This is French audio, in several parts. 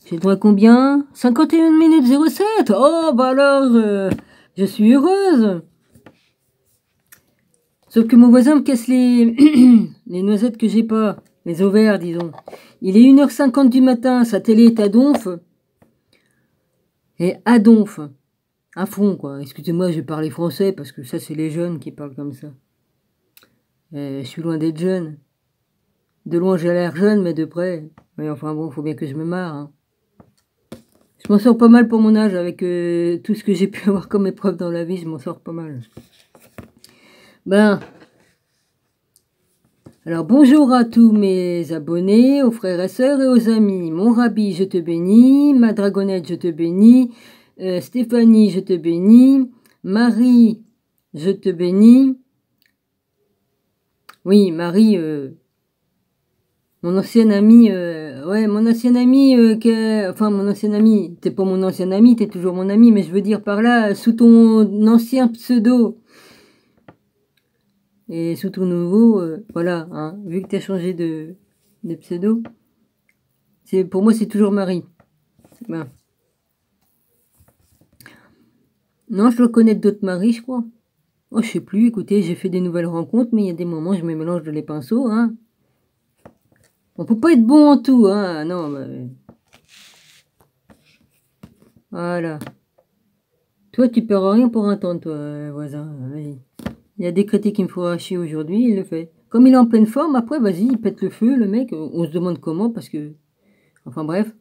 J'ai droit à combien? 51 minutes 07. Oh, bah alors, je suis heureuse. Sauf que mon voisin me casse les, les noisettes que j'ai pas. Les ovaires, disons. Il est 1h50 du matin, sa télé est à donf. Et à donf. À fond, quoi. Excusez-moi, je vais parler français, parce que ça, c'est les jeunes qui parlent comme ça. Je suis loin d'être jeune. De loin, j'ai l'air jeune, mais de près. Mais enfin bon, faut bien que je me marre. Hein. Je m'en sors pas mal pour mon âge, avec tout ce que j'ai pu avoir comme épreuve dans la vie, je m'en sors pas mal. Ben, alors bonjour à tous mes abonnés, aux frères et sœurs et aux amis. Mon Rabbi, je te bénis. Ma Dragonnette, je te bénis. Stéphanie, je te bénis. Marie, je te bénis. Oui, Marie, mon ancienne amie, ouais, mon ancienne amie, enfin mon ancienne amie, t'es pas mon ancienne amie, t'es toujours mon amie, mais je veux dire par là, sous ton ancien pseudo. Et sous ton nouveau, voilà, hein, vu que tu as changé de pseudo, pour moi c'est toujours Marie. Ben. Non, je dois connaître d'autres Marie, je crois. Oh, je sais plus, écoutez, j'ai fait des nouvelles rencontres, mais il y a des moments, je me mélange de les pinceaux, hein. On peut pas être bon en tout, hein, non, bah... Voilà. Toi, tu perds rien pour entendre, toi, voisin, vas-y. Il a décrété qu'il me faut chier aujourd'hui, il le fait. Comme il est en pleine forme, après, vas-y, il pète le feu, le mec. On se demande comment, parce que... Enfin, bref.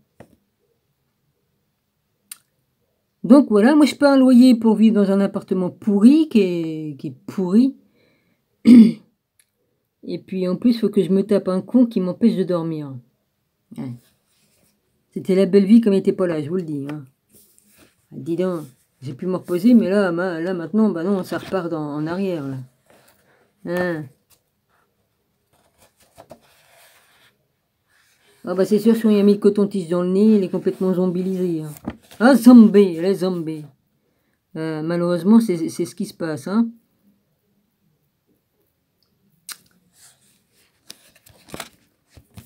Donc, voilà, moi, je paie un loyer pour vivre dans un appartement pourri, qui est pourri. Et puis, en plus, il faut que je me tape un con qui m'empêche de dormir. Ouais. C'était la belle vie comme il n'était pas là, je vous le dis. Hein. Dis donc, j'ai pu me reposer, mais là, maintenant, bah non, ça repart en arrière, là. Hein. Ah bah c'est sûr, si on y a mis le coton-tige dans le nez, il est complètement zombilisé. Hein. Ah, zombie, les zombies. Malheureusement, c'est ce qui se passe. Hein.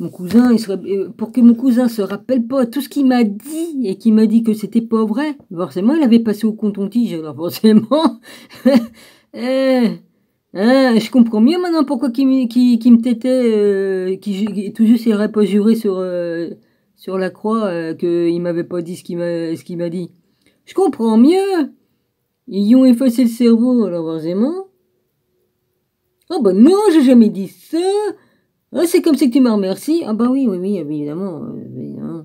Mon cousin, pour que mon cousin se rappelle pas tout ce qu'il m'a dit et qu'il m'a dit que c'était pas vrai, forcément, il avait passé au coton-tige. Alors forcément, je comprends mieux maintenant pourquoi qu'il me tétait, tout juste il n'aurait pas juré sur la croix qu'il m'avait pas dit ce qu'il m'a dit. Je comprends mieux. Ils y ont effacé le cerveau, alors forcément. Ah bah non, j'ai jamais dit ça. Ah, c'est comme ça que tu m'as remercié. Ah bah oui, évidemment. Évidemment.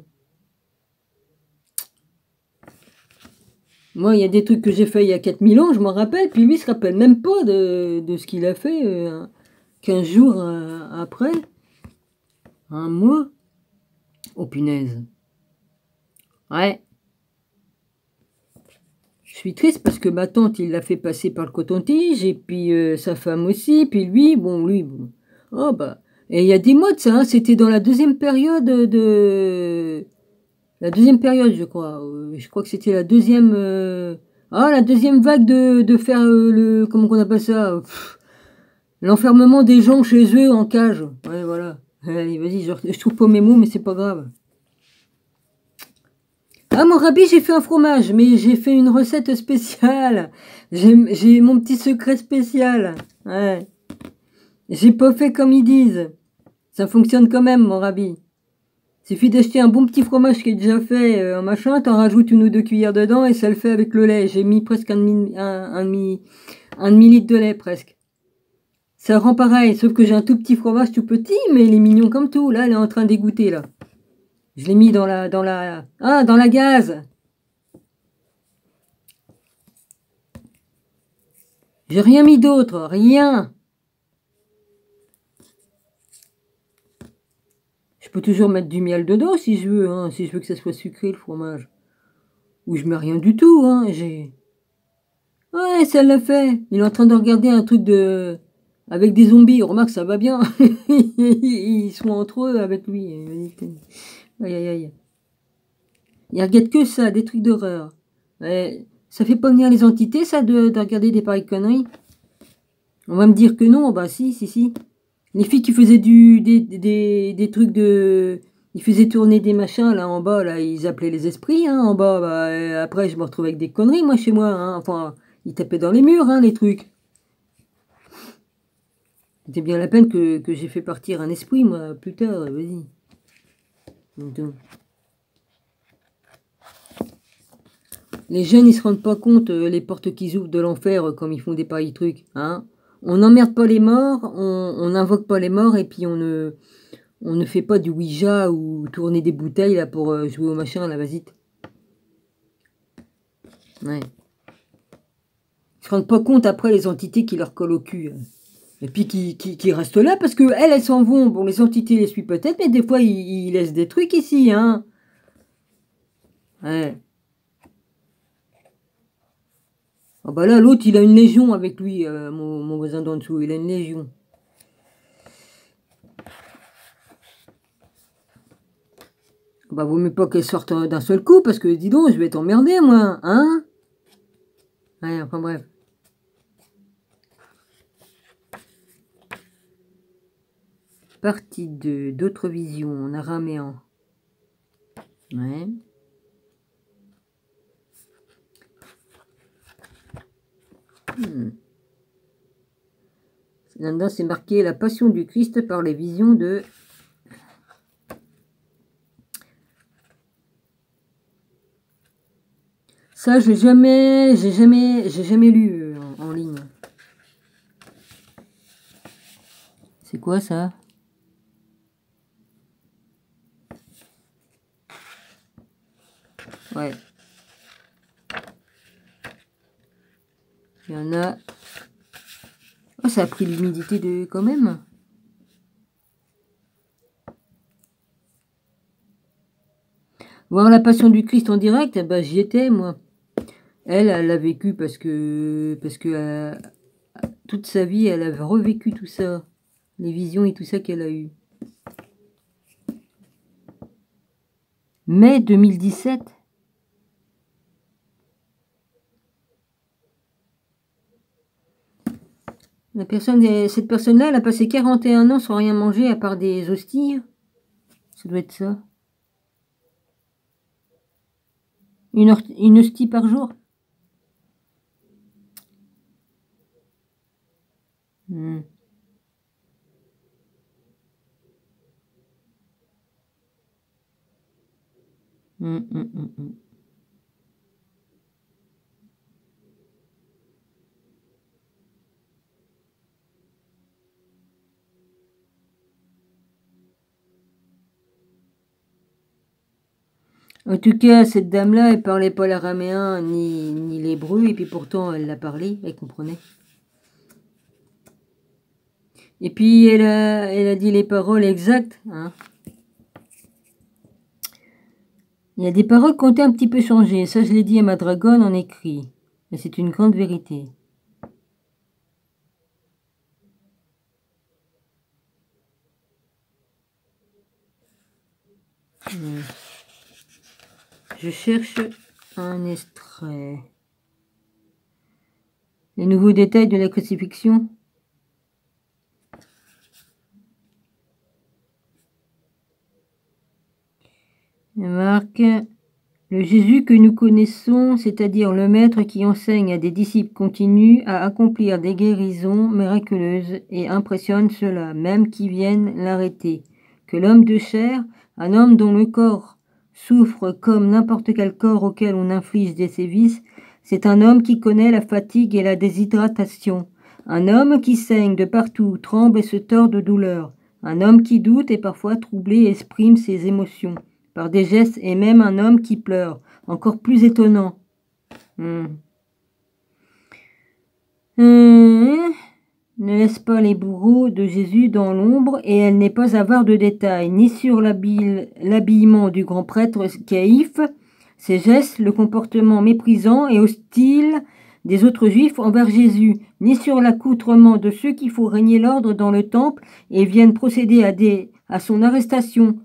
Moi, il y a des trucs que j'ai fait il y a 4000 ans, je m'en rappelle, puis lui, il se rappelle même pas de ce qu'il a fait 15 jours après. Un mois. Oh punaise. Ouais. Je suis triste parce que ma tante, il l'a fait passer par le coton-tige, et puis sa femme aussi, puis lui, bon. Oh bah. Et il y a des mois de ça, hein, c'était dans la deuxième période La deuxième période, je crois. Je crois que c'était la deuxième... la deuxième vague de faire comment qu'on appelle ça l'enfermement des gens chez eux en cage. Ouais, voilà. Allez, vas-y, je trouve pas mes mots, mais c'est pas grave. Ah, mon Rabbi, j'ai fait un fromage, mais j'ai fait une recette spéciale. J'ai mon petit secret spécial. Ouais. J'ai pas fait comme ils disent. Ça fonctionne quand même, mon Rabbi. Suffit d'acheter un bon petit fromage qui est déjà fait en machin, t'en rajoutes 1 ou 2 cuillères dedans et ça le fait avec le lait. J'ai mis presque un demi-litre de lait presque. Ça rend pareil, sauf que j'ai un tout petit fromage tout petit, mais il est mignon comme tout. Là, il est en train d'égoutter là. Je l'ai mis dans la gaz. J'ai rien mis d'autre, rien. Je peux toujours mettre du miel dedans si je veux, hein, si je veux que ça soit sucré le fromage. Ou je mets rien du tout, hein, Ouais, ça l'a fait. Il est en train de regarder un truc avec des zombies. Remarque, ça va bien. Ils sont entre eux avec lui. Aïe, aïe, aïe. Il regarde que ça, des trucs d'horreur. Ouais, ça fait pas venir les entités, ça, de regarder des pareilles conneries. On va me dire que non. Bah si. Les filles qui faisaient des trucs de... ils faisaient tourner des machins, là, en bas, là, ils appelaient les esprits, hein, en bas, bah, après, je me retrouvais avec des conneries, moi, chez moi, hein, enfin, ils tapaient dans les murs, hein, les trucs. C'était bien la peine que j'ai fait partir un esprit, moi, plus tard, vas-y. Les jeunes, ils se rendent pas compte, les portes qu'ils ouvrent de l'enfer, comme ils font des pareils trucs, hein. On n'emmerde pas les morts, on n'invoque pas les morts, et puis on ne fait pas du Ouija ou tourner des bouteilles, là, pour jouer au machin, là, vas-y. Ouais. Ils se rendent pas compte, après, les entités qui leur collent au cul, hein. Et puis qui restent là, parce que elles s'en vont. Bon, les entités les suivent peut-être, mais des fois, ils laissent des trucs ici, hein. Ouais. Ah bah là, l'autre, il a une légion avec lui, mon voisin d'en dessous, il a une légion. Bah, vaut mieux pas qu'elle sorte d'un seul coup, parce que, dis donc, je vais t'emmerder, moi, hein. Ouais, enfin bref. Partie 2, d'autres visions, en araméen. Ouais. Là-dedans, c'est marqué la passion du Christ par les visions de... Ça, j'ai jamais lu en ligne. C'est quoi ça? Ouais. Il y en a... Oh, ça a pris l'humidité de... quand même. Voir la passion du Christ en direct, bah, j'y étais, moi. Elle l'a vécu parce que toute sa vie, elle avait revécu tout ça. Les visions et tout ça qu'elle a eu. Mai 2017. Cette personne-là, elle a passé 41 ans sans rien manger à part des hosties. Ça doit être ça. Une hostie par jour. Hmm. En tout cas, cette dame-là, elle parlait pas l'araméen ni l'hébreu, et puis pourtant, elle l'a parlé, elle comprenait. Et puis, elle a dit les paroles exactes, hein. Il y a des paroles qui ont été un petit peu changées. Ça, je l'ai dit à ma dragonne en écrit. Et c'est une grande vérité. Je cherche un extrait. Les nouveaux détails de la crucifixion. Marc, le Jésus que nous connaissons, c'est-à-dire le Maître qui enseigne à des disciples continue à accomplir des guérisons miraculeuses et impressionne ceux-là, même qui viennent l'arrêter. Que l'homme de chair, un homme dont le corps souffre comme n'importe quel corps auquel on inflige des sévices, c'est un homme qui connaît la fatigue et la déshydratation. Un homme qui saigne de partout, tremble et se tord de douleur. Un homme qui doute et parfois troublé exprime ses émotions par des gestes, et même un homme qui pleure, encore plus étonnant. Ne laisse pas les bourreaux de Jésus dans l'ombre, et elle n'est pas avare de détails, ni sur l'habillement du grand prêtre Caïphe, ses gestes, le comportement méprisant et hostile des autres juifs envers Jésus, ni sur l'accoutrement de ceux qui font régner l'ordre dans le temple et viennent procéder à son arrestation,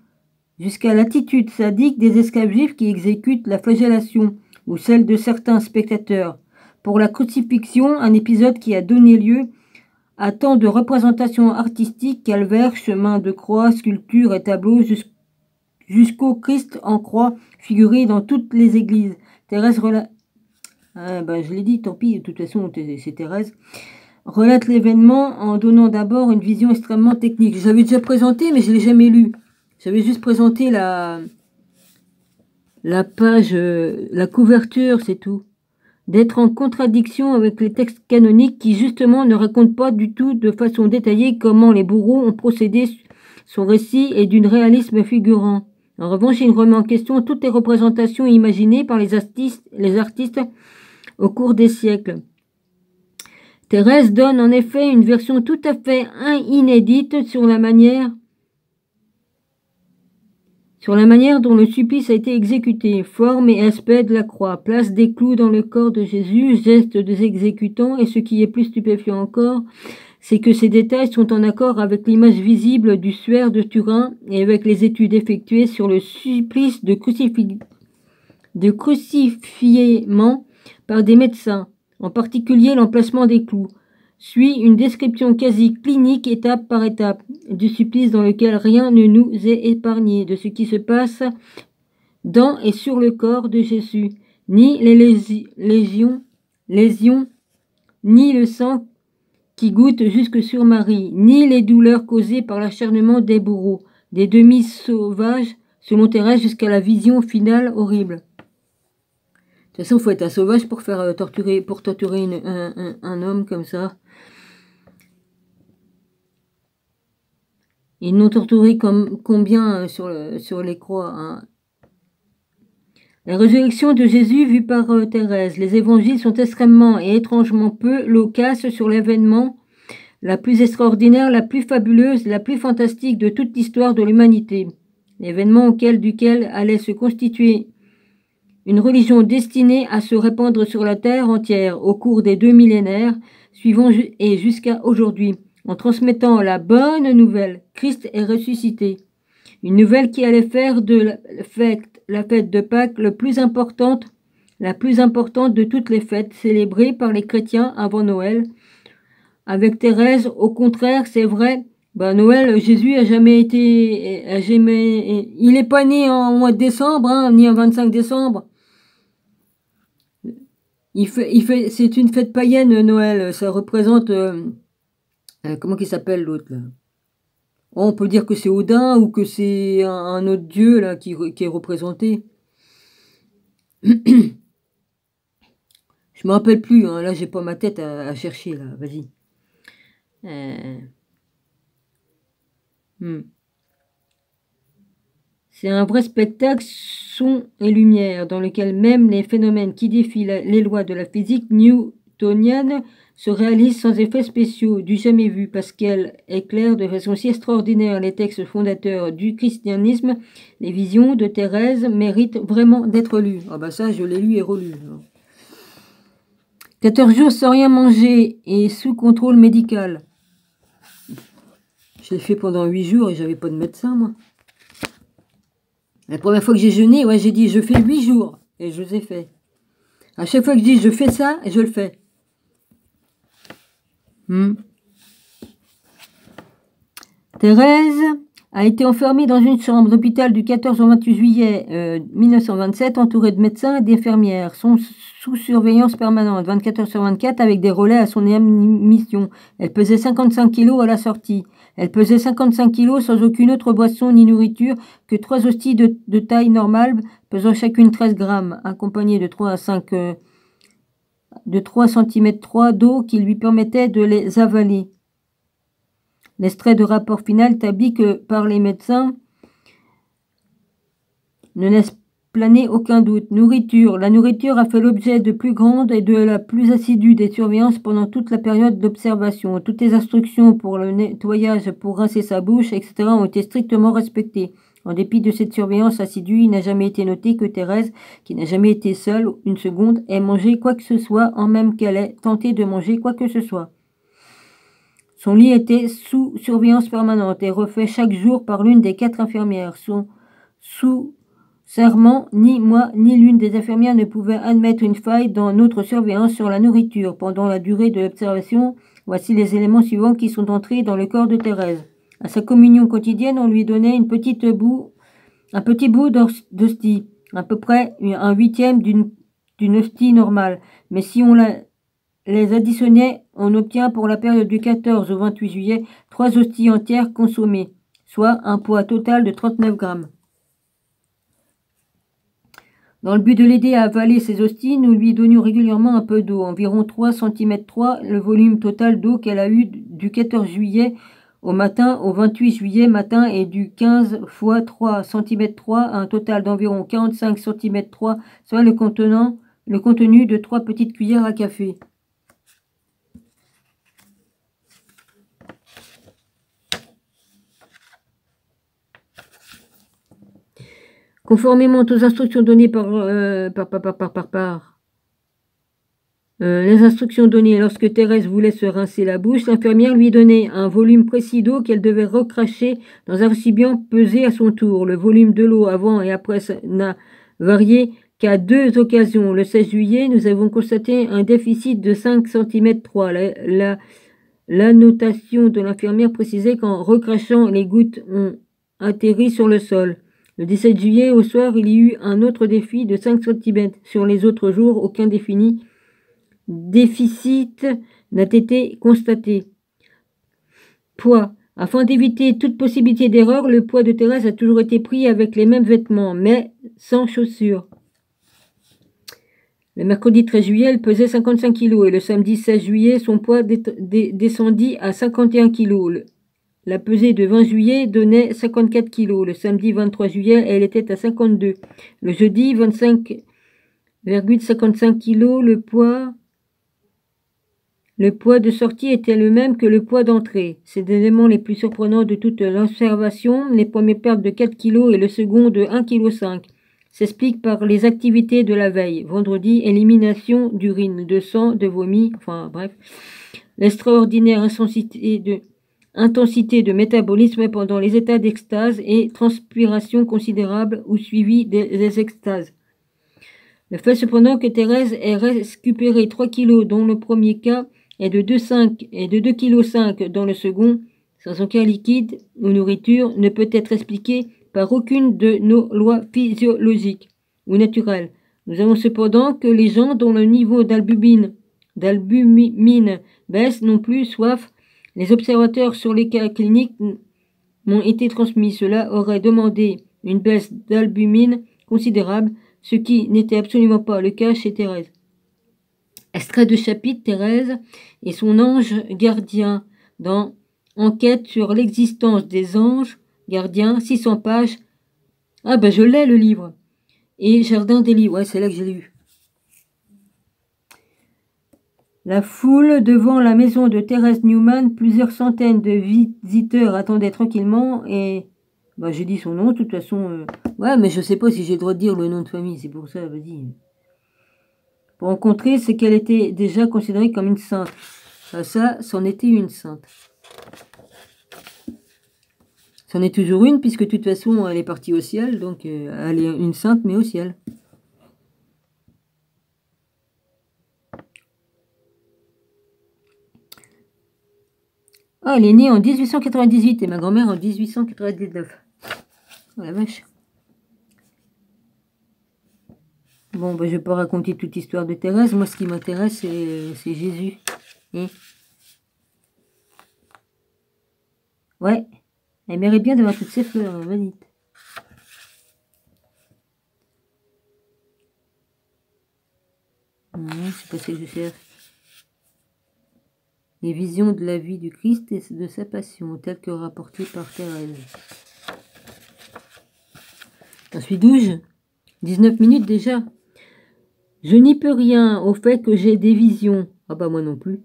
jusqu'à l'attitude sadique des esclaves juifs qui exécutent la flagellation, ou celle de certains spectateurs. Pour la crucifixion, un épisode qui a donné lieu à tant de représentations artistiques, calvaires, chemins de croix, sculptures et tableaux jusqu'au Christ en croix figuré dans toutes les églises. Thérèse relate... Ah, ben, je l'ai dit, tant pis, de toute façon, c'est Thérèse. Relate l'événement en donnant d'abord une vision extrêmement technique. Je l'avais déjà présenté, mais je ne l'ai jamais lu. J'avais juste présenté la page, la couverture, c'est tout. D'être en contradiction avec les textes canoniques qui, justement, ne racontent pas du tout de façon détaillée comment les bourreaux ont procédé. Son récit est d'un réalisme figurant. En revanche, il remet en question toutes les représentations imaginées par les artistes au cours des siècles. Thérèse donne en effet une version tout à fait inédite sur la manière dont le supplice a été exécuté, forme et aspect de la croix, place des clous dans le corps de Jésus, geste des exécutants, et ce qui est plus stupéfiant encore, c'est que ces détails sont en accord avec l'image visible du suaire de Turin et avec les études effectuées sur le supplice de crucifiement par des médecins, en particulier l'emplacement des clous. Suit une description quasi clinique étape par étape du supplice dans lequel rien ne nous est épargné de ce qui se passe dans et sur le corps de Jésus, ni les lésions, ni le sang qui goûte jusque sur Marie, ni les douleurs causées par l'acharnement des bourreaux, des demi-sauvages, selon Thérèse, jusqu'à la vision finale horrible. De toute façon, il faut être un sauvage pour torturer un homme comme ça. Ils n'ont torturé combien sur les croix, hein. La résurrection de Jésus vue par Thérèse. Les évangiles sont extrêmement et étrangement peu loquaces sur l'événement la plus extraordinaire, la plus fabuleuse, la plus fantastique de toute l'histoire de l'humanité. L'événement duquel allait se constituer une religion destinée à se répandre sur la terre entière au cours des 2 millénaires suivants et jusqu'à aujourd'hui, en transmettant la bonne nouvelle. Christ est ressuscité. Une nouvelle qui allait faire de la fête de Pâques la plus importante de toutes les fêtes célébrées par les chrétiens avant Noël. Avec Thérèse, au contraire, c'est vrai, Noël, Jésus il est pas né en mois de décembre, hein, ni en 25 décembre. C'est une fête païenne, Noël. Ça représente, comment qu'il s'appelle l'autre, là? Oh, on peut dire que c'est Odin ou que c'est un autre dieu, là, qui est représenté. Je me rappelle plus, hein. Là, j'ai pas ma tête à chercher, là. Vas-y. C'est un vrai spectacle son et lumière dans lequel même les phénomènes qui défient les lois de la physique newtonienne se réalisent sans effets spéciaux du jamais vu parce qu'elle éclaire de façon si extraordinaire les textes fondateurs du christianisme. Les visions de Thérèse méritent vraiment d'être lues. Ah bah ça, je l'ai lu et relu. 14 jours sans rien manger et sous contrôle médical. Je l'ai fait pendant 8 jours et j'avais pas de médecin, moi. La première fois que j'ai jeûné, ouais, j'ai dit je fais 8 jours et je les ai fait. À chaque fois que je dis je fais ça, je le fais. Thérèse a été enfermée dans une chambre d'hôpital du 14 au 28 juillet 1927, entourée de médecins et d'infirmières, sous surveillance permanente, 24 heures sur 24, avec des relais à son émission. Elle pesait 55 kilos à la sortie. Elle pesait 55 kilos sans aucune autre boisson ni nourriture que 3 hosties de taille normale, pesant chacune 13 grammes, accompagnées de 3 cm 3 d'eau qui lui permettait de les avaler. L'extrait de rapport final établit que par les médecins ne laisse planer aucun doute. Nourriture. La nourriture a fait l'objet de plus grande et de la plus assidue des surveillances pendant toute la période d'observation. Toutes les instructions pour le nettoyage, pour rincer sa bouche, etc. ont été strictement respectées. En dépit de cette surveillance assidue, il n'a jamais été noté que Thérèse, qui n'a jamais été seule une seconde, ait mangé quoi que ce soit, en même qu'elle ait tenté de manger quoi que ce soit. Son lit était sous surveillance permanente et refait chaque jour par l'une des 4 infirmières. Sous serment, ni moi ni l'une des infirmières ne pouvaient admettre une faille dans notre surveillance sur la nourriture. Pendant la durée de l'observation, voici les éléments suivants qui sont entrés dans le corps de Thérèse. À sa communion quotidienne, on lui donnait une petite boue un petit bout d'hostie, à peu près un huitième d'une hostie normale. Mais si on les additionnait, on obtient pour la période du 14 au 28 juillet 3 hosties entières consommées, soit un poids total de 39 grammes. Dans le but de l'aider à avaler ces hosties, nous lui donnions régulièrement un peu d'eau, environ 3 cm 3, le volume total d'eau qu'elle a eu du 14 juillet au matin au 28 juillet matin et du 15 fois 3 cm 3, un total d'environ 45 cm 3, soit le contenu de 3 petites cuillères à café. Conformément aux instructions données les instructions données lorsque Thérèse voulait se rincer la bouche, l'infirmière lui donnait un volume précis d'eau qu'elle devait recracher dans un récipient pesé à son tour. Le volume de l'eau avant et après n'a varié qu'à 2 occasions. Le 16 juillet, nous avons constaté un déficit de 5 cm 3. La notation de l'infirmière précisait qu'en recrachant, les gouttes ont atterri sur le sol. Le 17 juillet, au soir, il y eut un autre défi de 5 cm. Sur les autres jours, aucun déficit n'a été constaté. Poids. Afin d'éviter toute possibilité d'erreur, le poids de Thérèse a toujours été pris avec les mêmes vêtements, mais sans chaussures. Le mercredi 13 juillet, elle pesait 55 kg et le samedi 16 juillet, son poids descendit à 51 kg. La pesée de 20 juillet donnait 54 kg. Le samedi 23 juillet, elle était à 52. Le jeudi 25,55 kg. Le poids de sortie était le même que le poids d'entrée. C'est l'élément les plus surprenants de toute l'observation. Les premiers pertes de 4 kg et le second de 1,5 kg. S'explique par les activités de la veille. Vendredi, élimination d'urine, de sang, de vomi, enfin bref. L'extraordinaire intensité de métabolisme pendant les états d'extase et transpiration considérable ou suivi des extases. Le fait cependant que Thérèse ait récupéré 3 kg dans le premier cas et de 2,5 kg dans le second, sans aucun liquide ou nourriture, ne peut être expliqué par aucune de nos lois physiologiques ou naturelles. Nous avons cependant que les gens dont le niveau d'albumine baisse n'ont plus soif. Les observateurs sur les cas cliniques m'ont été transmis. Cela aurait demandé une baisse d'albumine considérable, ce qui n'était absolument pas le cas chez Thérèse. Extrait de chapitre Thérèse et son ange gardien dans Enquête sur l'existence des anges gardiens, 600 pages. Ah ben je l'ai le livre. Et Jardin des livres, ouais c'est là que j'ai lu. La foule devant la maison de Thérèse Newman, plusieurs centaines de visiteurs attendaient tranquillement et... Bah j'ai dit son nom, de toute façon... Ouais mais je sais pas si j'ai le droit de dire le nom de famille, c'est pour ça, vas-y. Pour rencontrer, c'est qu'elle était déjà considérée comme une sainte. Ça, c'en était une sainte. C'en est toujours une, puisque de toute façon, elle est partie au ciel, donc elle est une sainte, mais au ciel. Ah, elle est née en 1898 et ma grand-mère en 1899. Oh la vache. Bon, ben, je ne vais pas raconter toute l'histoire de Thérèse. Moi, ce qui m'intéresse, c'est Jésus. Et... ouais. Elle mérite bien d'avoir toutes ces fleurs, vas-y. C'est pas ce que je cherche. Les visions de la vie du Christ et de sa passion, telles que rapportées par Thérèse. J'en suis 12. 19 minutes déjà. Je n'y peux rien au fait que j'ai des visions. Ah bah moi non plus.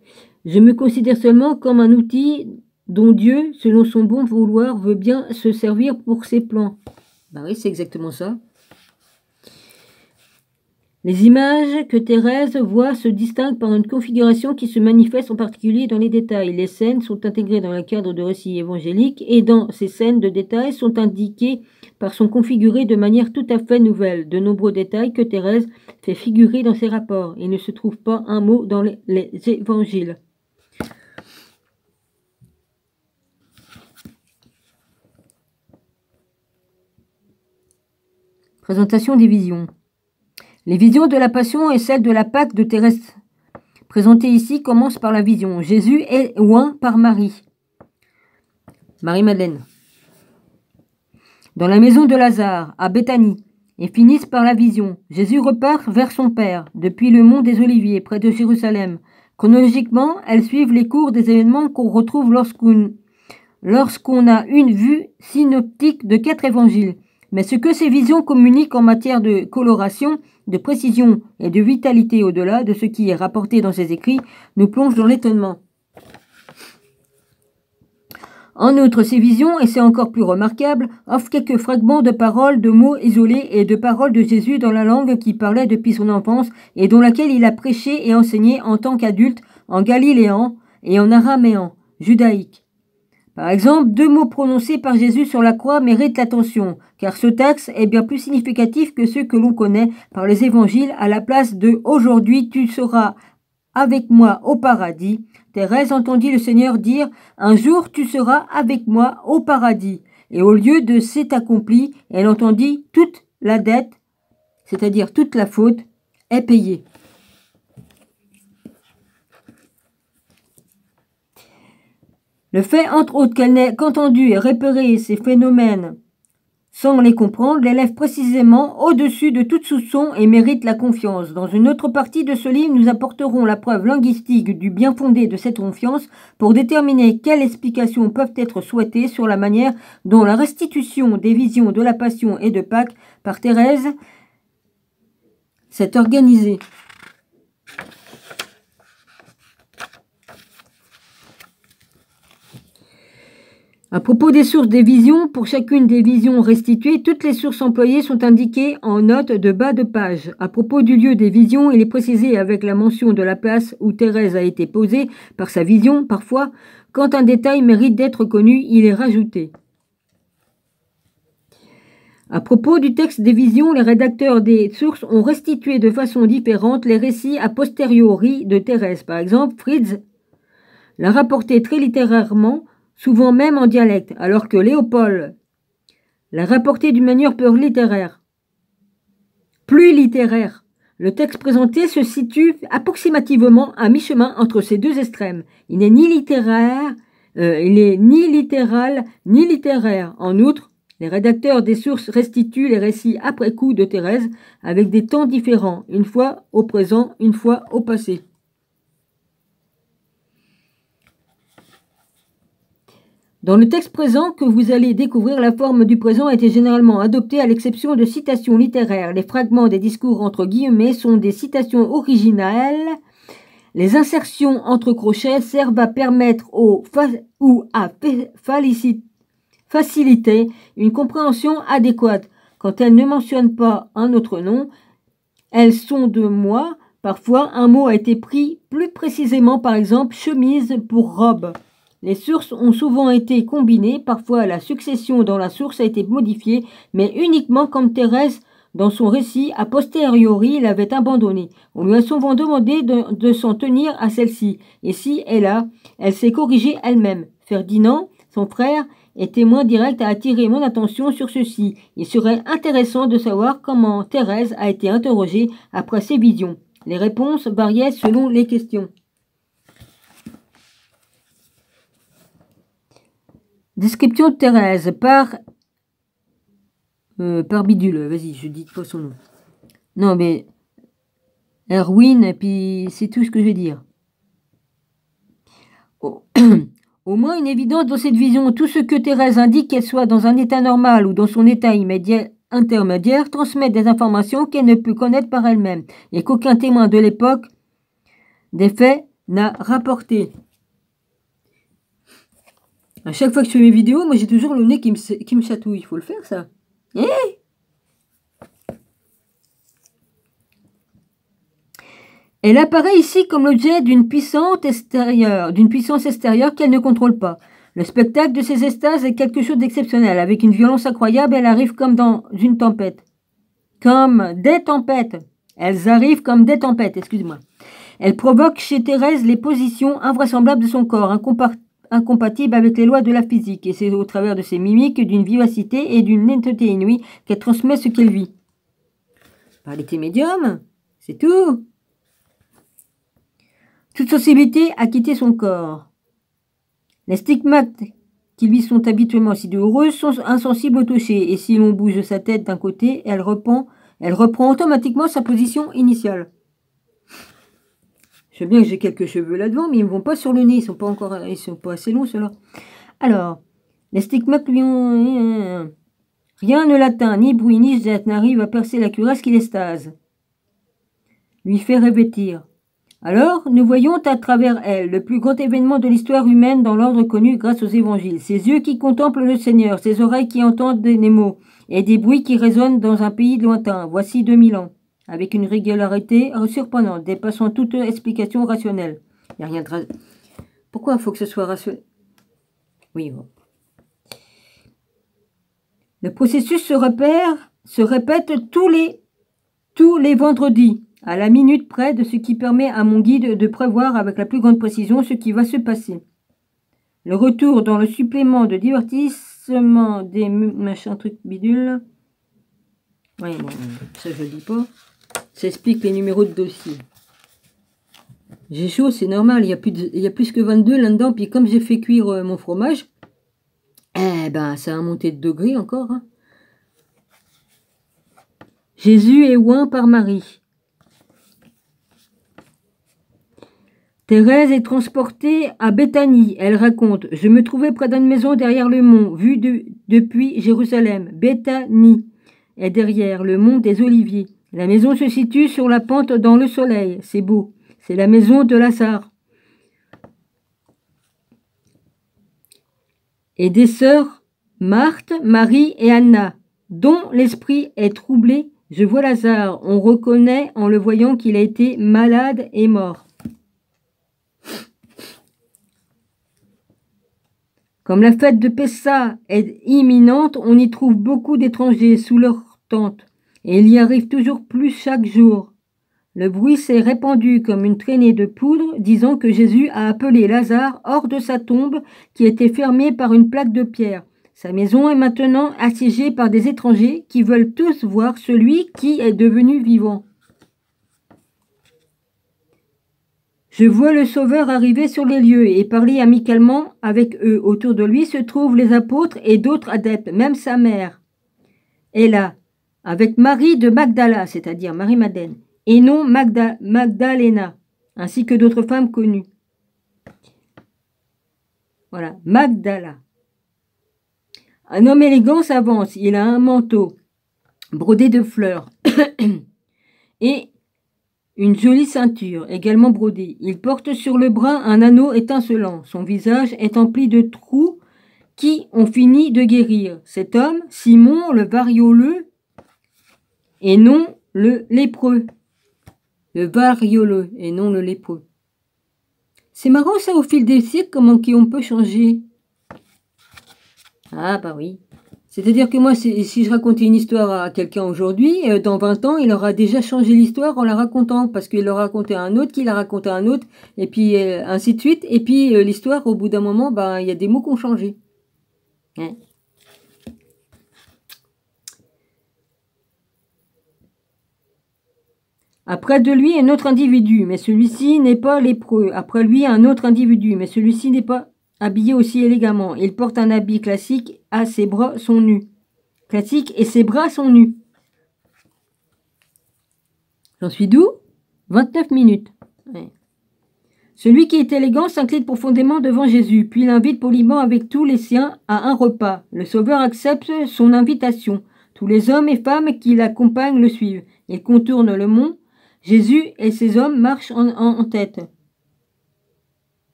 Je me considère seulement comme un outil dont Dieu, selon son bon vouloir, veut bien se servir pour ses plans. Bah oui, c'est exactement ça. Les images que Thérèse voit se distinguent par une configuration qui se manifeste en particulier dans les détails. Les scènes sont intégrées dans le cadre de récits évangéliques et dans ces scènes de détails sont indiquées sont configurées de manière tout à fait nouvelle. De nombreux détails que Thérèse fait figurer dans ses rapports. Il ne se trouve pas un mot dans les évangiles. Présentation des visions. Les visions de la Passion et celles de la Pâque de Thérèse présentées ici commencent par la vision. Jésus est oint par Marie. Marie-Madeleine. Dans la maison de Lazare, à Béthanie, et finissent par la vision. Jésus repart vers son Père, depuis le mont des Oliviers, près de Jérusalem. Chronologiquement, elles suivent les cours des événements qu'on retrouve lorsqu'on a une vue synoptique de 4 évangiles. Mais ce que ces visions communiquent en matière de coloration, de précision et de vitalité au-delà de ce qui est rapporté dans ces écrits, nous plonge dans l'étonnement. En outre, ces visions, et c'est encore plus remarquable, offrent quelques fragments de paroles, de mots isolés et de paroles de Jésus dans la langue qu'il parlait depuis son enfance et dans laquelle il a prêché et enseigné en tant qu'adulte en galiléen et en araméen, judaïque. Par exemple, 2 mots prononcés par Jésus sur la croix méritent l'attention, car ce texte est bien plus significatif que ceux que l'on connaît par les évangiles à la place de « Aujourd'hui tu seras avec moi au paradis ». Thérèse entendit le Seigneur dire « Un jour tu seras avec moi au paradis ». Et au lieu de « c'est accompli », elle entendit « toute la dette », c'est-à-dire toute la faute, est payée. Le fait, entre autres, qu'elle n'ait qu'entendu et repéré ces phénomènes sans les comprendre, l'élève précisément au-dessus de toute soupçon et mérite la confiance. Dans une autre partie de ce livre, nous apporterons la preuve linguistique du bien fondé de cette confiance pour déterminer quelles explications peuvent être souhaitées sur la manière dont la restitution des visions de la Passion et de Pâques par Thérèse s'est organisée. À propos des sources des visions, pour chacune des visions restituées, toutes les sources employées sont indiquées en note de bas de page. À propos du lieu des visions, il est précisé avec la mention de la place où Thérèse a été posée par sa vision. Parfois, quand un détail mérite d'être connu, il est rajouté. À propos du texte des visions, les rédacteurs des sources ont restitué de façon différente les récits a posteriori de Thérèse. Par exemple, Fritz l'a rapporté très littérairement, souvent même en dialecte, alors que Léopold l'a rapporté d'une manière plus littéraire. Le texte présenté se situe approximativement à mi-chemin entre ces deux extrêmes. Il n'est ni littéral ni littéraire. En outre, les rédacteurs des sources restituent les récits après coup de Thérèse avec des temps différents, une fois au présent, une fois au passé. Dans le texte présent que vous allez découvrir, la forme du présent a été généralement adoptée à l'exception de citations littéraires. Les fragments des discours entre guillemets sont des citations originales. Les insertions entre crochets servent à permettre ou à faciliter une compréhension adéquate. Quand elles ne mentionnent pas un autre nom, elles sont de moi. Parfois, un mot a été pris plus précisément, par exemple, chemise pour robe. Les sources ont souvent été combinées, parfois la succession dans la source a été modifiée, mais uniquement comme Thérèse, dans son récit, a posteriori, l'avait abandonnée. On lui a souvent demandé de s'en tenir à celle-ci, et si elle s'est corrigée elle-même. Ferdinand, son frère, est témoin direct à attirer mon attention sur ceci. Il serait intéressant de savoir comment Thérèse a été interrogée après ses visions. Les réponses variaient selon les questions. Description de Thérèse par Bidule. Vas-y, je dis pas son nom. Non, mais Erwin, et puis c'est tout ce que je vais dire. Au moins une évidence dans cette vision. Tout ce que Thérèse indique, qu'elle soit dans un état normal ou dans son état intermédiaire, transmet des informations qu'elle ne peut connaître par elle-même et qu'aucun témoin de l'époque des faits n'a rapporté. À chaque fois que je fais mes vidéos, moi j'ai toujours le nez qui me chatouille. Il faut le faire, ça. Elle apparaît ici comme l'objet d'une puissance extérieure qu'elle ne contrôle pas. Le spectacle de ces extases est quelque chose d'exceptionnel. Avec une violence incroyable, elle arrive comme dans une tempête. Comme des tempêtes. Elles arrivent comme des tempêtes, excuse-moi. Elle provoque chez Thérèse les positions invraisemblables de son corps, incompatible avec les lois de la physique, et c'est au travers de ses mimiques, d'une vivacité et d'une netteté inouïe qu'elle transmet ce qu'elle vit. Elle était médium, c'est tout. Toute sensibilité a quitté son corps. Les stigmates qui lui sont habituellement si douloureuses sont insensibles au toucher, et si l'on bouge sa tête d'un côté, elle reprend automatiquement sa position initiale. Je sais bien que j'ai quelques cheveux là-devant, mais ils ne vont pas sur le nez, ils sont pas assez longs ceux-là. Alors, les stigmates lui ont... Rien ne l'atteint, ni bruit, ni geste n'arrive à percer la cuirasse qui l'extase. Lui fait revêtir. Alors, nous voyons à travers elle le plus grand événement de l'histoire humaine dans l'ordre connu grâce aux évangiles. Ses yeux qui contemplent le Seigneur, ses oreilles qui entendent des mots et des bruits qui résonnent dans un pays lointain, voici 2000 ans, avec une régularité surprenante, dépassant toute explication rationnelle. Il n'y a rien de... Pourquoi il faut que ce soit rationnel? Oui, bon. Le processus se répète tous les vendredis, à la minute près, de ce qui permet à mon guide de prévoir avec la plus grande précision ce qui va se passer. Le retour dans le supplément de divertissement des machins trucs bidules. Oui, bon, ça je le dis pas. Ça explique les numéros de dossier. J'ai chaud, c'est normal, il y a plus que 22 là-dedans, puis comme j'ai fait cuire mon fromage, eh ben, ça a monté de degrés encore. Hein. Jésus est oint par Marie. Thérèse est transportée à Béthanie. Elle raconte: je me trouvais près d'une maison derrière le mont, vue depuis Jérusalem. Béthanie est derrière le mont des Oliviers. La maison se situe sur la pente dans le soleil. C'est beau. C'est la maison de Lazare. Et des sœurs Marthe, Marie et Anna, dont l'esprit est troublé. Je vois Lazare, on reconnaît en le voyant qu'il a été malade et mort. Comme la fête de Pessa est imminente, on y trouve beaucoup d'étrangers sous leur tente, et il y arrive toujours plus chaque jour. Le bruit s'est répandu comme une traînée de poudre, disant que Jésus a appelé Lazare hors de sa tombe qui était fermée par une plaque de pierre. Sa maison est maintenant assiégée par des étrangers qui veulent tous voir celui qui est devenu vivant. Je vois le Sauveur arriver sur les lieux et parler amicalement avec eux. Autour de lui se trouvent les apôtres et d'autres adeptes, même sa mère est là, avec Marie de Magdala, c'est-à-dire Marie-Madeleine, et non Magdalena, ainsi que d'autres femmes connues. Voilà, Magdala. Un homme élégant s'avance, il a un manteau brodé de fleurs et une jolie ceinture, également brodée. Il porte sur le bras un anneau étincelant. Son visage est empli de trous qui ont fini de guérir. Cet homme, Simon le varioleux, et non le lépreux. Le varioleux, et non le lépreux. C'est marrant ça, au fil des siècles, comment on peut changer. Ah bah oui. C'est-à-dire que moi, si je racontais une histoire à quelqu'un aujourd'hui, dans 20 ans, il aura déjà changé l'histoire en la racontant, parce qu'il l'aura raconté à un autre, qui l'a raconté à un autre, et puis ainsi de suite. Et puis l'histoire, au bout d'un moment, bah, il y a des mots qui ont changé. Hein. Après de lui, un autre individu, mais celui-ci n'est pas lépreux. Après lui, un autre individu, mais celui-ci n'est pas habillé aussi élégamment. Il porte un habit classique, ses bras sont nus. Classique, et ses bras sont nus. J'en suis d'où? 29 minutes. Ouais. Celui qui est élégant s'incline profondément devant Jésus, puis l'invite poliment avec tous les siens à un repas. Le Sauveur accepte son invitation. Tous les hommes et femmes qui l'accompagnent le suivent. Il contourne le mont. Jésus et ses hommes marchent en tête.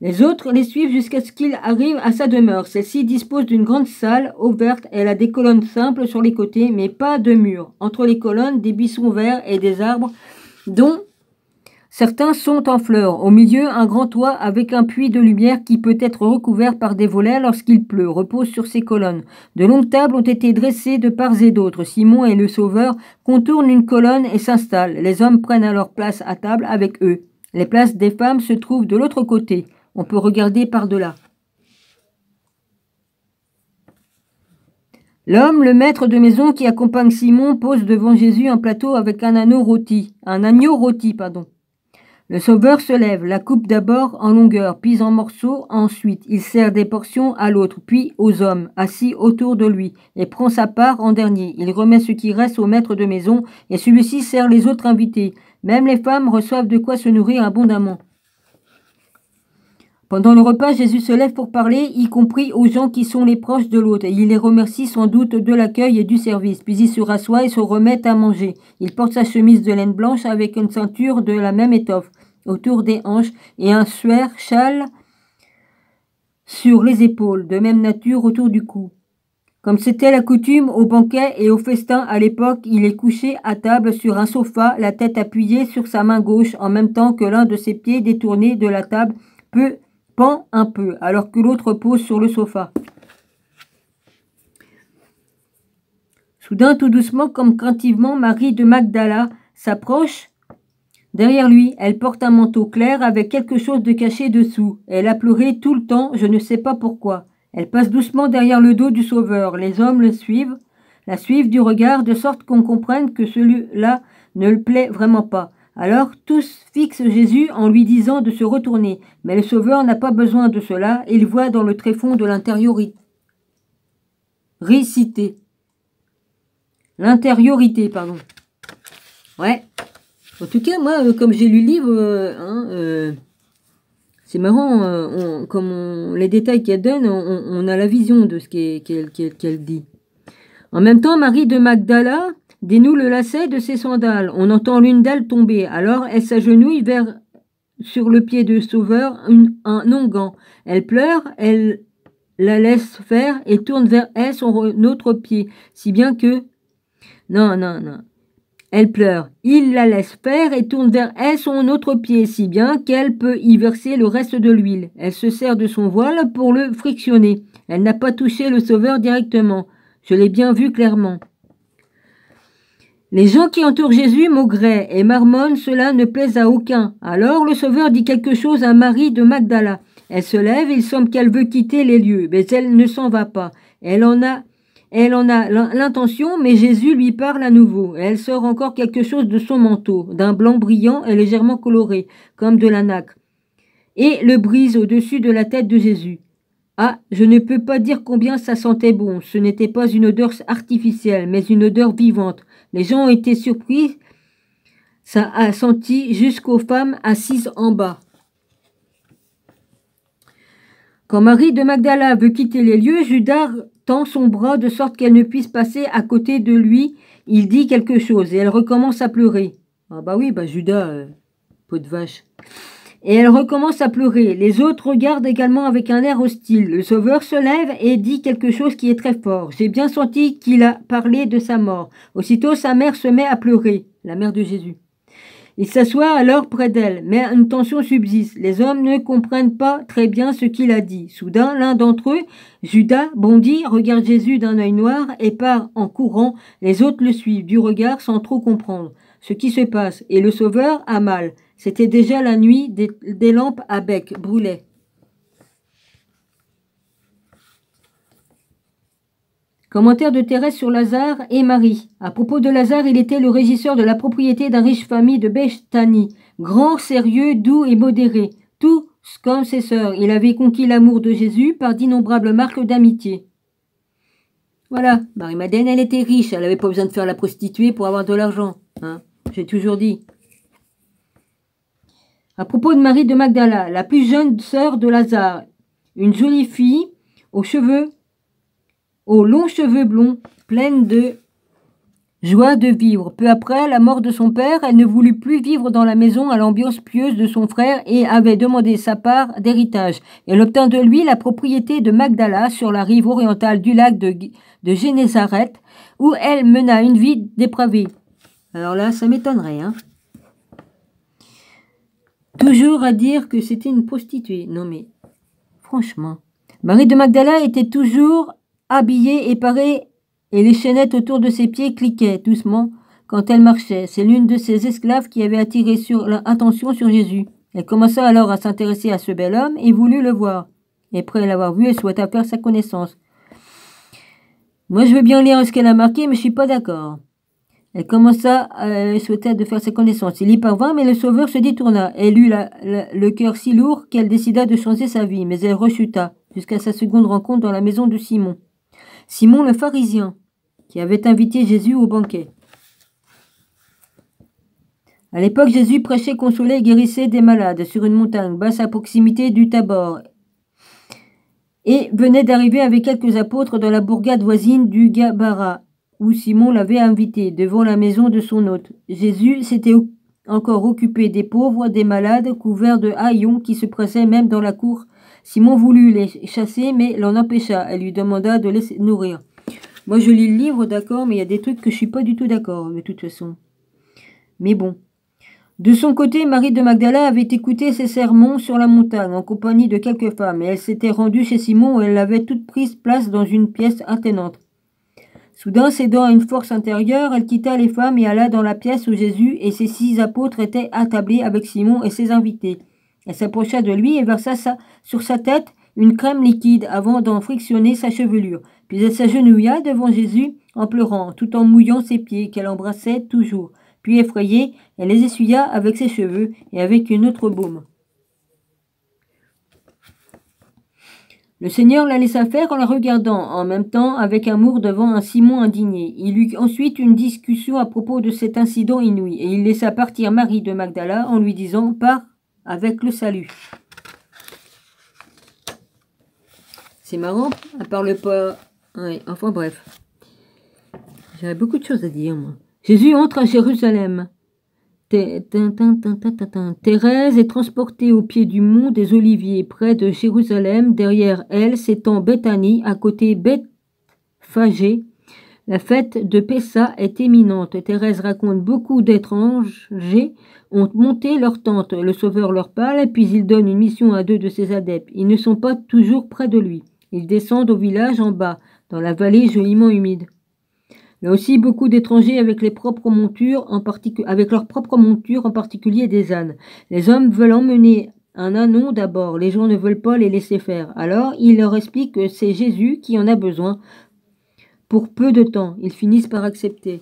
Les autres les suivent jusqu'à ce qu'il arrive à sa demeure. Celle-ci dispose d'une grande salle ouverte. Elle a des colonnes simples sur les côtés, mais pas de murs. Entre les colonnes, des buissons verts et des arbres, dont certains sont en fleurs. Au milieu, un grand toit avec un puits de lumière qui peut être recouvert par des volets lorsqu'il pleut, repose sur ces colonnes. De longues tables ont été dressées de part et d'autre. Simon et le Sauveur contournent une colonne et s'installent. Les hommes prennent alors place à table avec eux. Les places des femmes se trouvent de l'autre côté. On peut regarder par-delà. L'homme, le maître de maison qui accompagne Simon, pose devant Jésus un plateau avec un agneau rôti. Le Sauveur se lève, la coupe d'abord en longueur, puis en morceaux, ensuite il sert des portions à l'autre, puis aux hommes, assis autour de lui, et prend sa part en dernier. Il remet ce qui reste au maître de maison, et celui-ci sert les autres invités. Même les femmes reçoivent de quoi se nourrir abondamment. Pendant le repas, Jésus se lève pour parler, y compris aux gens qui sont les proches de l'autre, et il les remercie sans doute de l'accueil et du service. Puis il se rassoit et se remet à manger. Il porte sa chemise de laine blanche avec une ceinture de la même étoffe autour des hanches et un châle sur les épaules, de même nature autour du cou. Comme c'était la coutume au banquet et au festin à l'époque, il est couché à table sur un sofa, la tête appuyée sur sa main gauche, en même temps que l'un de ses pieds détourné de la table pend un peu, alors que l'autre pose sur le sofa. Soudain, tout doucement, comme craintivement, Marie de Magdala s'approche. Derrière lui, elle porte un manteau clair avec quelque chose de caché dessous. Elle a pleuré tout le temps, je ne sais pas pourquoi. Elle passe doucement derrière le dos du Sauveur. Les hommes la suivent du regard, de sorte qu'on comprenne que celui-là ne le plaît vraiment pas. Alors tous fixent Jésus en lui disant de se retourner. Mais le Sauveur n'a pas besoin de cela, il voit dans le tréfonds de l'intériorité. L'intériorité, pardon. Ouais. En tout cas, moi, comme j'ai lu le livre, c'est marrant, les détails qu'elle donne, on a la vision de ce qu'elle dit. En même temps, Marie de Magdala dénoue le lacet de ses sandales. On entend l'une d'elles tomber. Alors, elle s'agenouille sur le pied de Sauveur un onguent. Elle pleure, elle la laisse faire et tourne vers elle son autre pied, si bien que... Non. Elle pleure. Il la laisse faire et tourne vers elle son autre pied, si bien qu'elle peut y verser le reste de l'huile. Elle se sert de son voile pour le frictionner. Elle n'a pas touché le Sauveur directement. Je l'ai bien vu clairement. Les gens qui entourent Jésus maugréent et marmonnent, cela ne plaise à aucun. Alors le Sauveur dit quelque chose à Marie de Magdala. Elle se lève, il semble qu'elle veut quitter les lieux, mais elle ne s'en va pas. Elle en a l'intention, mais Jésus lui parle à nouveau. Elle sort encore quelque chose de son manteau, d'un blanc brillant et légèrement coloré, comme de la nacre, et le brise au-dessus de la tête de Jésus. Ah, je ne peux pas dire combien ça sentait bon. Ce n'était pas une odeur artificielle, mais une odeur vivante. Les gens ont été surpris. Ça a senti jusqu'aux femmes assises en bas. Quand Marie de Magdala veut quitter les lieux, Judas tend son bras de sorte qu'elle ne puisse passer à côté de lui. Il dit quelque chose et elle recommence à pleurer. Ah bah oui, Judas, peau de vache. Et elle recommence à pleurer. Les autres regardent également avec un air hostile. Le Sauveur se lève et dit quelque chose qui est très fort. J'ai bien senti qu'il a parlé de sa mort. Aussitôt, sa mère se met à pleurer, la mère de Jésus. Il s'assoit alors près d'elle, mais une tension subsiste. Les hommes ne comprennent pas très bien ce qu'il a dit. Soudain, l'un d'entre eux, Judas, bondit, regarde Jésus d'un œil noir et part en courant. Les autres le suivent du regard sans trop comprendre ce qui se passe. Et le Sauveur a mal. C'était déjà la nuit, des lampes à bec brûlaient. Commentaire de Thérèse sur Lazare et Marie. À propos de Lazare, il était le régisseur de la propriété d'un riche famille de Béthanie. Grand, sérieux, doux et modéré. Tout comme ses sœurs. Il avait conquis l'amour de Jésus par d'innombrables marques d'amitié. Voilà, Marie-Madeleine, elle était riche. Elle n'avait pas besoin de faire la prostituée pour avoir de l'argent. Hein, j'ai toujours dit. À propos de Marie de Magdala, la plus jeune sœur de Lazare. Une jolie fille aux longs cheveux blonds, pleine de joie de vivre. Peu après la mort de son père, elle ne voulut plus vivre dans la maison à l'ambiance pieuse de son frère et avait demandé sa part d'héritage. Elle obtint de lui la propriété de Magdala sur la rive orientale du lac de Génézareth, où elle mena une vie dépravée. Alors là, ça m'étonnerait, hein. Toujours à dire que c'était une prostituée. Non mais, franchement. Marie de Magdala était toujours habillée et parée, et les chaînettes autour de ses pieds cliquaient doucement quand elle marchait. C'est l'une de ses esclaves qui avait attiré l'attention sur Jésus. Elle commença alors à s'intéresser à ce bel homme et voulut le voir. Et après l'avoir vu, elle souhaita faire sa connaissance. Moi, je veux bien lire ce qu'elle a marqué, mais je suis pas d'accord. Elle commença souhaitait de faire sa connaissance. Il y parvint, mais le Sauveur se détourna. Elle eut le cœur si lourd qu'elle décida de changer sa vie, mais elle rechuta jusqu'à sa seconde rencontre dans la maison de Simon. Simon le pharisien, qui avait invité Jésus au banquet. À l'époque, Jésus prêchait, consolait et guérissait des malades sur une montagne basse à proximité du Tabor et venait d'arriver avec quelques apôtres dans la bourgade voisine du Gabara, où Simon l'avait invité, devant la maison de son hôte. Jésus s'était encore occupé des pauvres, des malades, couverts de haillons qui se pressaient même dans la cour. Simon voulut les chasser, mais l'en empêcha. Elle lui demanda de les nourrir. Moi, je lis le livre, d'accord, mais il y a des trucs que je suis pas du tout d'accord, de toute façon. Mais bon. De son côté, Marie de Magdala avait écouté ses sermons sur la montagne en compagnie de quelques femmes, et elle s'était rendue chez Simon où elle avait toute prise place dans une pièce attenante. Soudain, cédant à une force intérieure, elle quitta les femmes et alla dans la pièce où Jésus et ses 6 apôtres étaient attablés avec Simon et ses invités. Elle s'approcha de lui et versa sur sa tête une crème liquide avant d'en frictionner sa chevelure. Puis elle s'agenouilla devant Jésus en pleurant, tout en mouillant ses pieds qu'elle embrassait toujours. Puis effrayée, elle les essuya avec ses cheveux et avec une autre baume. Le Seigneur la laissa faire en la regardant, en même temps avec amour devant un Simon indigné. Il eut ensuite une discussion à propos de cet incident inouï, et il laissa partir Marie de Magdala en lui disant « Pars avec le salut ». C'est marrant, elle parle pas... Ouais, enfin bref. J'avais beaucoup de choses à dire, moi. Jésus entre à Jérusalem. Thérèse est transportée au pied du mont des Oliviers, près de Jérusalem. Derrière elle s'étend Béthanie, à côté Bethphagée. La fête de Pessa est imminente. Thérèse raconte beaucoup d'étrangers ont monté leur tente. Le Sauveur leur parle, puis il donne une mission à 2 de ses adeptes. Ils ne sont pas toujours près de lui. Ils descendent au village en bas, dans la vallée joliment humide. Il y a aussi beaucoup d'étrangers avec leurs propres montures, en particulier des ânes. Les hommes veulent emmener un ânon d'abord, les gens ne veulent pas les laisser faire. Alors, il leur explique que c'est Jésus qui en a besoin pour peu de temps. Ils finissent par accepter.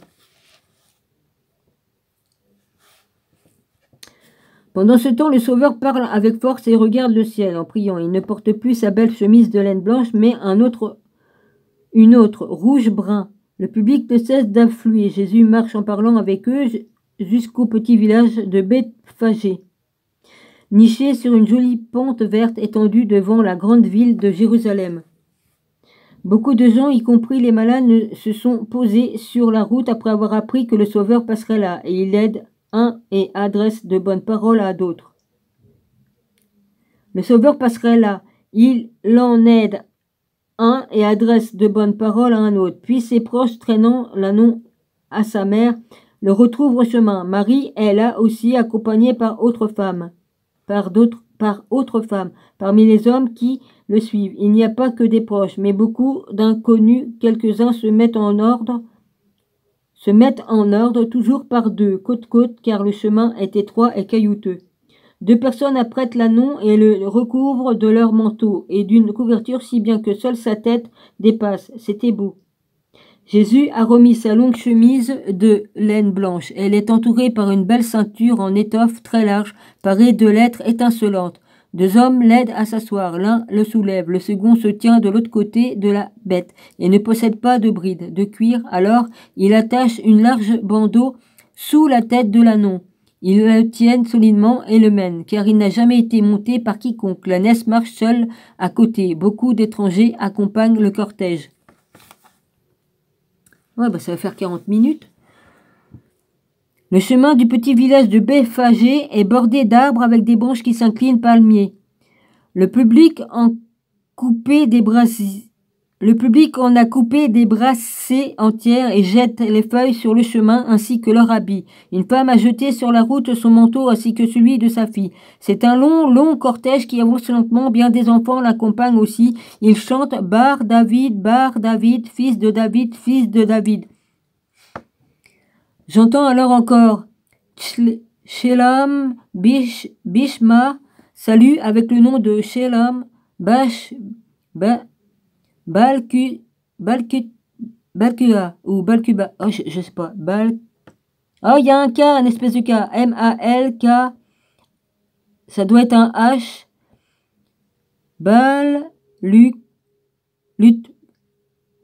Pendant ce temps, le Sauveur parle avec force et regarde le ciel en priant. Il ne porte plus sa belle chemise de laine blanche, mais une autre, rouge-brun. Le public ne cesse d'affluer. Jésus marche en parlant avec eux jusqu'au petit village de Bethphagée, niché sur une jolie pente verte étendue devant la grande ville de Jérusalem. Beaucoup de gens, y compris les malades, se sont posés sur la route après avoir appris que le Sauveur passerait là, et il aide un et adresse de bonnes paroles à d'autres. Le Sauveur passerait là, il en aide un et adresse de bonnes paroles à un autre. Puis ses proches, traînant l'ânon à sa mère, le retrouvent au chemin. Marie est là aussi, accompagnée par autres femmes, par autres femmes. Parmi les hommes qui le suivent, il n'y a pas que des proches, mais beaucoup d'inconnus. Quelques-uns se mettent en ordre, toujours par 2, côte-côte, car le chemin est étroit et caillouteux. 2 personnes apprêtent l'ânon et le recouvrent de leur manteau et d'une couverture si bien que seule sa tête dépasse. C'était beau. Jésus a remis sa longue chemise de laine blanche. Elle est entourée par une belle ceinture en étoffe très large, parée de lettres étincelantes. 2 hommes l'aident à s'asseoir. L'un le soulève, le second se tient de l'autre côté de la bête et ne possède pas de bride de cuir. Alors, il attache une large bandeau sous la tête de l'ânon. Ils le tiennent solidement et le mènent, car il n'a jamais été monté par quiconque. L'ânesse marche seule à côté. Beaucoup d'étrangers accompagnent le cortège. Ouais, ça va faire 40 minutes. Le chemin du petit village de Bethphagée est bordé d'arbres avec des branches qui s'inclinent palmiers. Le public en a coupé des brassées entières et jette les feuilles sur le chemin ainsi que leur habit. Une femme a jeté sur la route son manteau ainsi que celui de sa fille. C'est un long cortège qui avance lentement. Bien des enfants l'accompagnent aussi. Ils chantent Bar David, fils de David, fils de David. J'entends alors encore Shalom Bishma, salut avec le nom de Shalom Balkut Balkua ou Balkuba. Oh, je sais pas. Oh, il y a un K, un espèce de K. M-A-L-K. Ça doit être un H.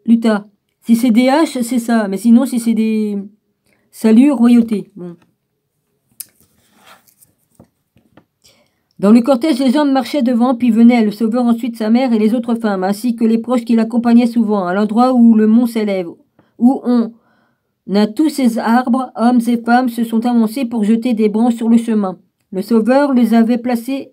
Luta. Si c'est des H, c'est ça. Mais sinon, si c'est des... Salut, royauté. Bon. Dans le cortège, les hommes marchaient devant, puis venaient le Sauveur, ensuite sa mère et les autres femmes, ainsi que les proches qui l'accompagnaient souvent, à l'endroit où le mont s'élève, où on a tous ces arbres, hommes et femmes se sont avancés pour jeter des branches sur le chemin. Le Sauveur les avait placés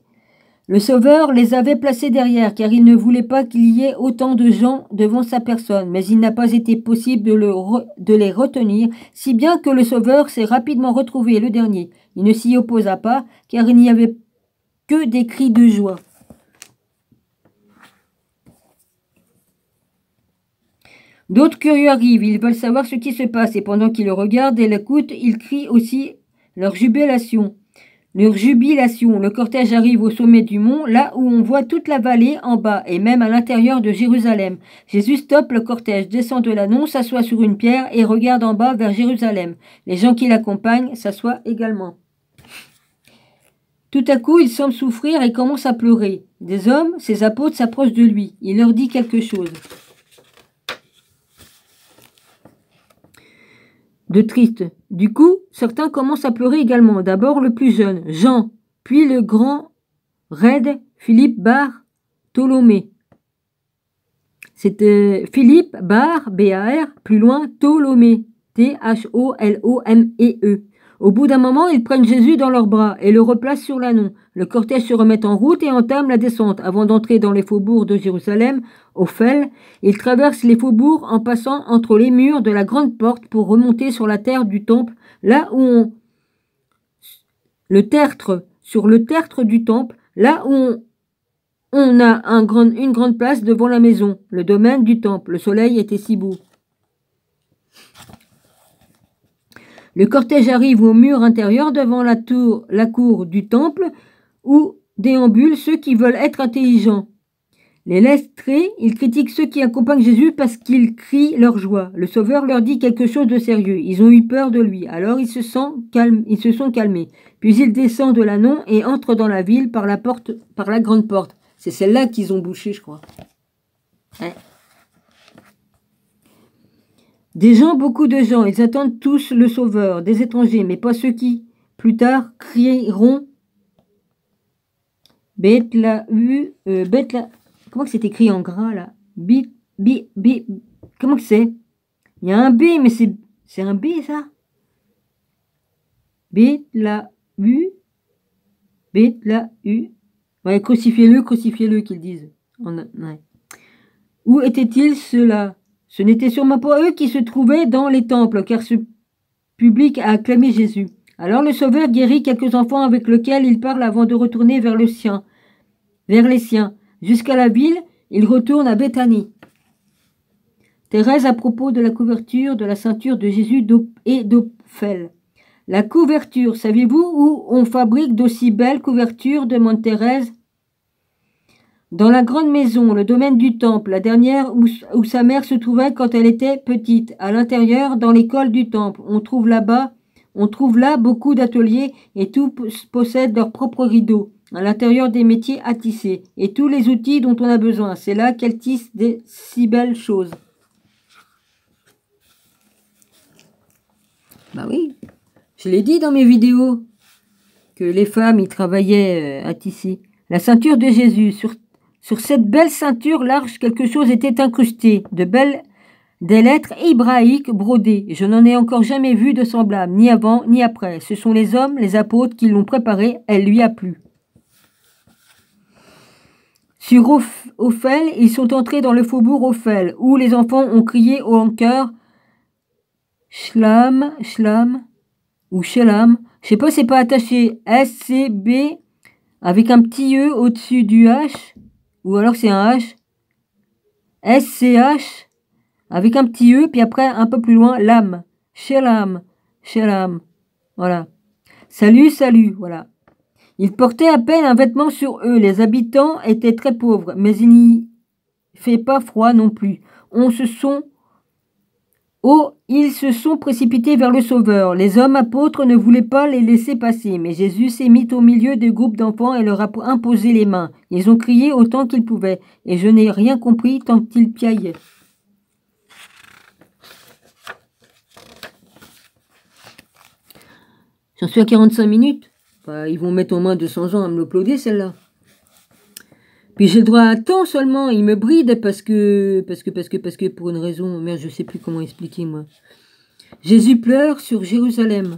derrière, car il ne voulait pas qu'il y ait autant de gens devant sa personne, mais il n'a pas été possible de les retenir, si bien que le Sauveur s'est rapidement retrouvé le dernier. Il ne s'y opposa pas, car il n'y avait que des cris de joie. D'autres curieux arrivent, ils veulent savoir ce qui se passe, et pendant qu'ils le regardent et l'écoutent, ils crient aussi leur jubilation. Le cortège arrive au sommet du mont, là où on voit toute la vallée en bas, et même à l'intérieur de Jérusalem. Jésus stoppe le cortège, descend de l'annon, s'assoit sur une pierre et regarde en bas vers Jérusalem. Les gens qui l'accompagnent s'assoient également. Tout à coup, il semble souffrir et commence à pleurer. Des hommes, ses apôtres, s'approchent de lui. Il leur dit quelque chose de triste. Du coup, certains commencent à pleurer également. D'abord le plus jeune, Jean, puis le grand, raide, Philippe Bartholomé. C'était Philippe B-A-R, plus loin, Ptolomée, T-H-O-L-O-M-E-E. Au bout d'un moment, ils prennent Jésus dans leurs bras et le replacent sur l'annon. Le cortège se remet en route et entame la descente. Avant d'entrer dans les faubourgs de Jérusalem, Ophel, ils traversent les faubourgs en passant entre les murs de la grande porte pour remonter sur la terre du temple, là où sur le tertre du temple, là où on a une grande place devant la maison, le domaine du temple. Le soleil était si beau. Le cortège arrive au mur intérieur devant la cour du temple où déambulent ceux qui veulent être intelligents. Les lettrés, ils critiquent ceux qui accompagnent Jésus parce qu'ils crient leur joie. Le Sauveur leur dit quelque chose de sérieux. Ils ont eu peur de lui. Alors ils se sont calmés. Puis ils descendent de l'annon et entrent dans la ville par la grande porte. C'est celle-là qu'ils ont bouchée, je crois. Ouais. Des gens, beaucoup de gens, ils attendent tous le Sauveur, des étrangers, mais pas ceux qui, plus tard, crieront comment que c'est écrit en gras, là? Comment que c'est? Il y a un B, mais c'est un B, ça? Ouais, crucifiez-le, qu'ils disent. Ouais. Où étaient-ils ceux-là? Ce n'était sûrement pas eux qui se trouvaient dans les temples, car ce public a acclamé Jésus. Alors le Sauveur guérit quelques enfants avec lesquels il parle avant de retourner vers les siens. Jusqu'à la ville, il retourne à Béthanie. Thérèse à propos de la couverture de la ceinture de Jésus et d'Ophel. La couverture, savez-vous où on fabrique d'aussi belles couvertures? Demande Thérèse. Dans la grande maison, le domaine du temple, la dernière où sa mère se trouvait quand elle était petite, à l'intérieur, dans l'école du temple. On trouve là beaucoup d'ateliers et tous possèdent leurs propres rideaux, à l'intérieur des métiers à tisser, et tous les outils dont on a besoin. C'est là qu'elle tisse des si belles choses. Bah oui, je l'ai dit dans mes vidéos, que les femmes y travaillaient à tisser. La ceinture de Jésus, sur cette belle ceinture large, quelque chose était incrusté, des lettres hébraïques brodées. Je n'en ai encore jamais vu de semblable, ni avant ni après. Ce sont les hommes, les apôtres, qui l'ont préparée. Elle lui a plu. Sur Ophel, ils sont entrés dans le faubourg Ophel, où les enfants ont crié en chœur Shlam, ou Shelam. Je sais pas, c'est pas attaché. S-C-B avec un petit E au-dessus du H. Ou alors c'est un H. S-C-H avec un petit E, puis après un peu plus loin, Lam. Shelam. Voilà. Salut, voilà. Ils portaient à peine un vêtement sur eux. Les habitants étaient très pauvres, mais il n'y fait pas froid non plus. On se sont Oh, ils se sont précipités vers le Sauveur. Les hommes apôtres ne voulaient pas les laisser passer, mais Jésus s'est mis au milieu des groupes d'enfants et leur a imposé les mains. Ils ont crié autant qu'ils pouvaient, et je n'ai rien compris tant qu'ils piaillaient. J'en suis à 45 minutes. Bah, ils vont mettre au moins 200 ans à me l'uploader, celle-là. Puis j'ai le droit à temps seulement. Ils me brident parce que pour une raison, merde, je sais plus comment expliquer, moi. Jésus pleure sur Jérusalem.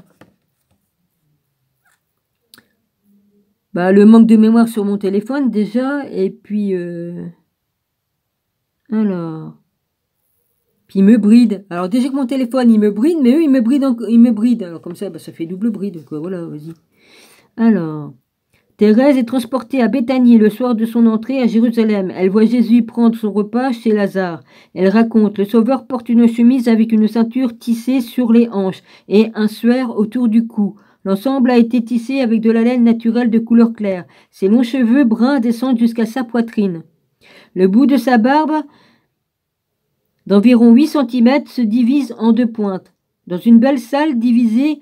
Bah, le manque de mémoire sur mon téléphone, déjà, et puis, alors... Puis il me bride. Alors déjà que mon téléphone, il me bride, mais eux, ils me brident. Alors comme ça, bah, ça fait double bride, quoi. Voilà, vas-y. Alors, Thérèse est transportée à Béthanie le soir de son entrée à Jérusalem. Elle voit Jésus prendre son repas chez Lazare. Elle raconte, le Sauveur porte une chemise avec une ceinture tissée sur les hanches et un suaire autour du cou. L'ensemble a été tissé avec de la laine naturelle de couleur claire. Ses longs cheveux bruns descendent jusqu'à sa poitrine. Le bout de sa barbe d'environ 8 cm se divise en 2 pointes. Dans une belle salle divisée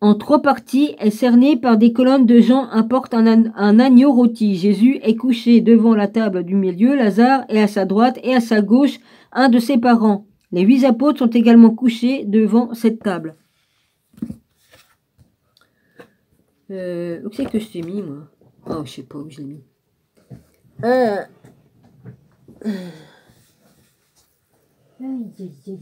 en 3 parties est cernée par des colonnes de gens apportent un agneau rôti. Jésus est couché devant la table du milieu, Lazare est à sa droite et à sa gauche un de ses parents. Les 8 apôtres sont également couchés devant cette table. Où c'est que je t'ai mis, moi? Oh, je sais pas où je l'ai mis. Aïe, aïe, aïe.